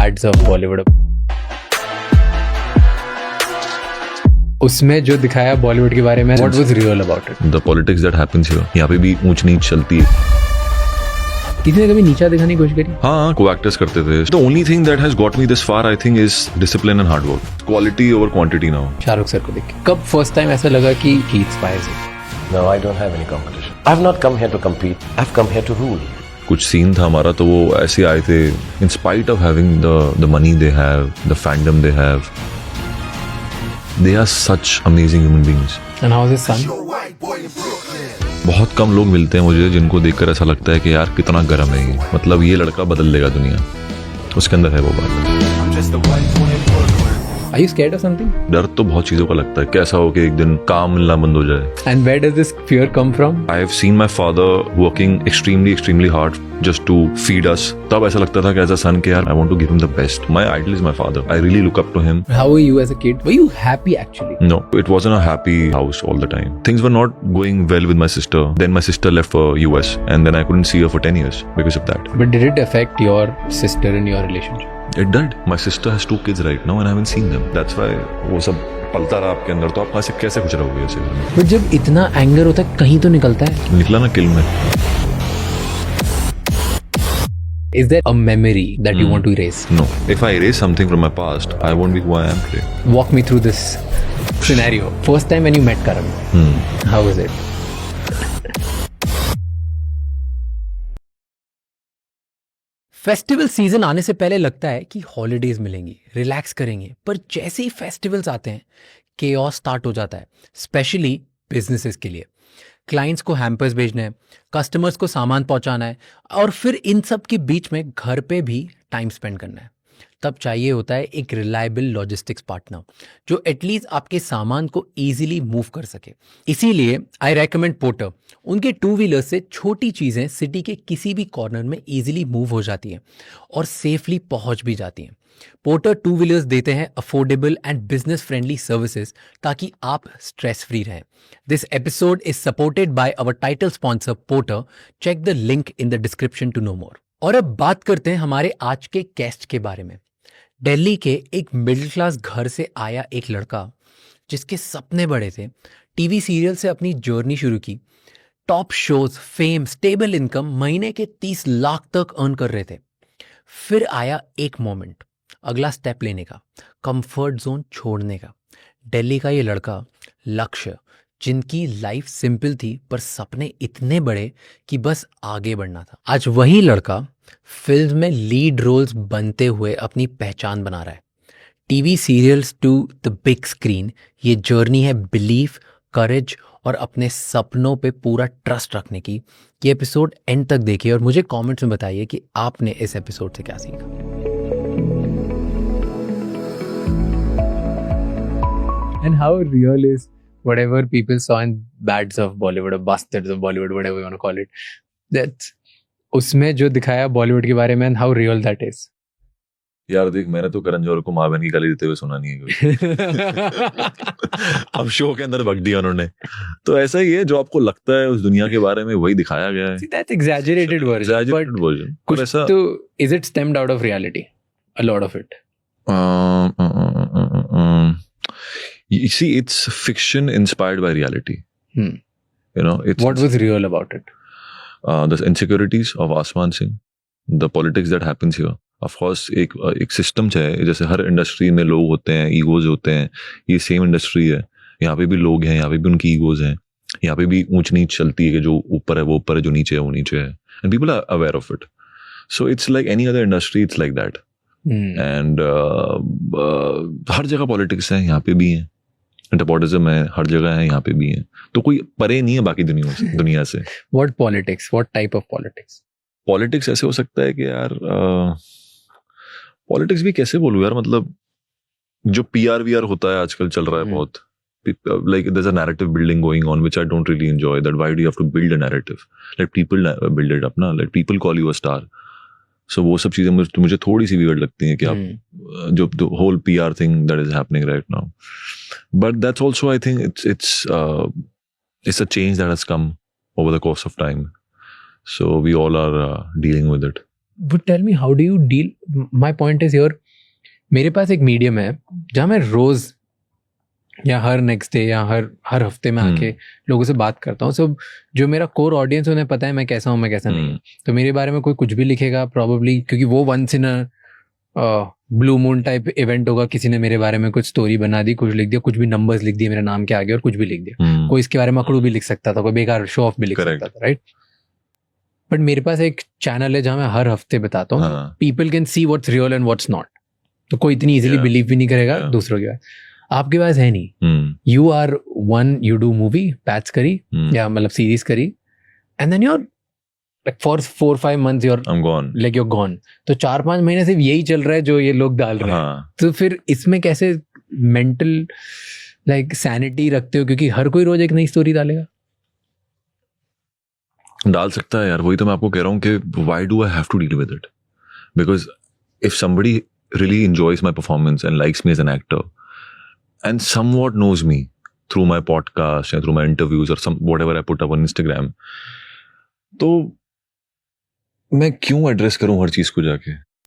bads of Bollywood. उसमें जो दिखाया बॉलीवुड के बारे में, what was real about it? The politics that happens here. यहाँ पे भी ऊंच नीच चलती है. किसी ने कभी नीचा दिखाने की कोशिश करी? हाँ, co-actors करते थे. The only thing that has got me this far, I think, is discipline and hard work. Quality over quantity now. Shahrukh sir को देख के कब फर्स्ट टाइम ऐसा लगा कि he inspires you? No, I don't have any competition. I've not come here to compete. I've come here to rule. कुछ scene था हमारा, तो वो ऐसे आए थे. In spite of having the money they have, the fandom they have, they are such amazing human beings. And how is his son? बहुत कम लोग मिलते हैं मुझे जिनको देखकर ऐसा लगता है कि यार कितना गर्म है ये. मतलब ये लड़का बदल देगा दुनिया. उसके अंदर है वो बात. Are you scared of something? डर तो बहुत चीजों का लगता है. कैसा हो कि एक दिन काम मिलना बंद हो जाए. And where does this fear come from? I have seen my father working extremely hard just to feed us. तब ऐसा लगता था कि as a son कि यार I want to give him the best. My idol is my father. I really look up to him. How were you as a kid? Were you happy actually? No, it wasn't a happy house all the time. Things were not going well with my sister. Then my sister left for US and then I couldn't see her for 10 years because of that. But did it affect your sister and your relationship? It did. My sister has 2 kids right now and I haven't seen them. That's why वो सब पलता रहा आपके अंदर, तो आप कहाँ से कैसे खुश रहोगे ऐसे? But जब इतना एंगर होता है कहीं तो निकलता है. निकला ना किल में. Is there a memory that you want to erase? No. If I erase something from my past, I won't be who I am today. Walk me through this scenario. First time when you met Karan. How was it? Festival season आने से पहले लगता है कि holidays मिलेंगी, relax करेंगे, पर जैसे ही फेस्टिवल्स आते हैं केओस स्टार्ट हो जाता है, स्पेशली बिजनेसेस के लिए. क्लाइंट्स को हैम्पर्स भेजने हैं, कस्टमर्स को सामान पहुंचाना है और फिर इन सब के बीच में घर पे भी टाइम स्पेंड करना है. तब चाहिए होता है एक रिलायबल लॉजिस्टिक्स पार्टनर जो एटलीस्ट आपके सामान को इजीली मूव कर सके. इसीलिए आई रेकमेंड पोर्टर. उनके 2 व्हीलर से छोटी चीज़ें सिटी के किसी भी कॉर्नर में इजीली मूव हो जाती हैं और सेफली पहुंच भी जाती हैं. पोर्टर 2 व्हीलर्स देते हैं affordable and business friendly services ताकि आप स्ट्रेस फ्री रहें. This episode is supported by our title sponsor Porter. Check the link in the description to know more. और अब बात करते हैं हमारे आज के गेस्ट के बारे में. दिल्ली के एक मिडिल क्लास घर से आया एक लड़का जिसके सपने बड़े थे. टीवी सीरियल से अपनी जर्नी शुरू की. Top shows, fame, stable income, महीने के 30 लाख तक अर्न कर रहे थे. फिर आया एक मोमेंट, अगला स्टेप लेने का, कंफर्ट जोन छोड़ने का. दिल्ली का ये लड़का, लक्ष्य, जिनकी लाइफ सिंपल थी पर सपने इतने बड़े कि बस आगे बढ़ना था. आज वही लड़का फिल्म में लीड रोल्स बनते हुए अपनी पहचान बना रहा है. TV serials to the big screen, ये जर्नी है बिलीफ, करेज और अपने सपनों पे पूरा ट्रस्ट रखने की. ये एपिसोड एंड तक देखिए और मुझे कमेंट्स में बताइए कि आपने इस एपिसोड से क्या सीखा. And how real is whatever people saw in bads of Bollywood or bastards of Bollywood, whatever you want to call it, that's उसमें जो दिखाया बॉलीवुड के बारे में, and how real that is. यार देख, मैंने तो करण जौहर को माँ बहन की गाली देते हुए सुना नहीं है कभी. अब शो के अंदर बक दिया उन्होंने. तो ऐसा ही है, जो आपको लगता है उस दुनिया के बारे में वही दिखाया गया है. See, that's exaggerated version. Exaggerated version. कुछ ऐसा तो is it stemmed out of reality? A lot of it. You see, it's fiction inspired by reality. You know, it's What was real about it? The insecurities of Asman Singh, the politics that happens here. Of course, एक system है. जैसे हर industry में लोग होते हैं, egos होते हैं. ये सेम इंडस्ट्री है. यहाँ पे भी लोग हैं, यहाँ पे भी उनकी ईगोज हैं. यहाँ पे भी ऊंच नीच चलती है कि जो ऊपर है वो ऊपर है, जो नीचे है वो नीचे है. And people are aware of it. So it's like any other industry, it's like that. And हर जगह पॉलिटिक्स है, यहाँ पे भी है. नेपोटिज्म है, हर जगह है, यहाँ पे भी है. तो कोई परे नहीं है बाकी दुनिया से. What politics? What type of politics? Politics ऐसे हो सकता है कि यार पॉलिटिक्स भी कैसे बोलूं यार, मतलब जो PR होता है आजकल चल रहा है बहुत. Like there's a narrative building going on which I don't really enjoy. That why do you have to build a narrative? Let people build it up ना. Let people call you a star. So वो सब चीजें मुझे थोड़ी सी weird लगती हैं कि आप जो the whole PR thing that is happening right now. But that's also, I think, it's a change that has come over the course of time. So we all are dealing with it. would tell me how do you deal. My point is here, मेरे पास एक medium है जहाँ मैं रोज या हर next day या हर हफ्ते में आके लोगों से बात करता हूँ. सब जो मेरा कोर ऑडियंस उन्हें पता है मैं कैसा हूँ, मैं कैसा नहीं हूँ. तो मेरे बारे में कोई कुछ भी लिखेगा प्रोबेबली, क्योंकि वो once in blue moon type event होगा. किसी ने मेरे बारे में कुछ स्टोरी बना दी, कुछ लिख दिया, कुछ भी नंबर्स लिख दिए मेरे नाम के आगे और कुछ भी लिख दिया. कोई इसके बारे में अकड़ू भी लिख सकता था, कोई बेकार शो ऑफ भी लिख सकता था, राइट. बट मेरे पास एक चैनल है जहाँ मैं हर हफ्ते बताता हूँ. People can see what's real and what's not. तो कोई इतनी इजीली बिलीव भी नहीं करेगा दूसरों के बारे. आपके पास है नहीं. You are one, you do movie पैच करी या मतलब सीरीज करी, and then your like for 4-5 months I'm gone. Like you're gone. तो 4-5 महीने सिर्फ यही चल रहा है जो ये लोग डाल रहे हैं. तो फिर इसमें कैसे मेंटल लाइक सैनिटी रखते हो, क्योंकि हर कोई रोज एक नई स्टोरी डालेगा. डाल सकता है यार, वही तो मैं आपको कह रहा हूँ कि why do I have to deal with it? Because if somebody really enjoys my performance and likes me as an actor and somewhat knows me through my podcast or through my interviews or whatever I put up on Instagram, तो मैं क्यों address करूं हर चीज को जाके.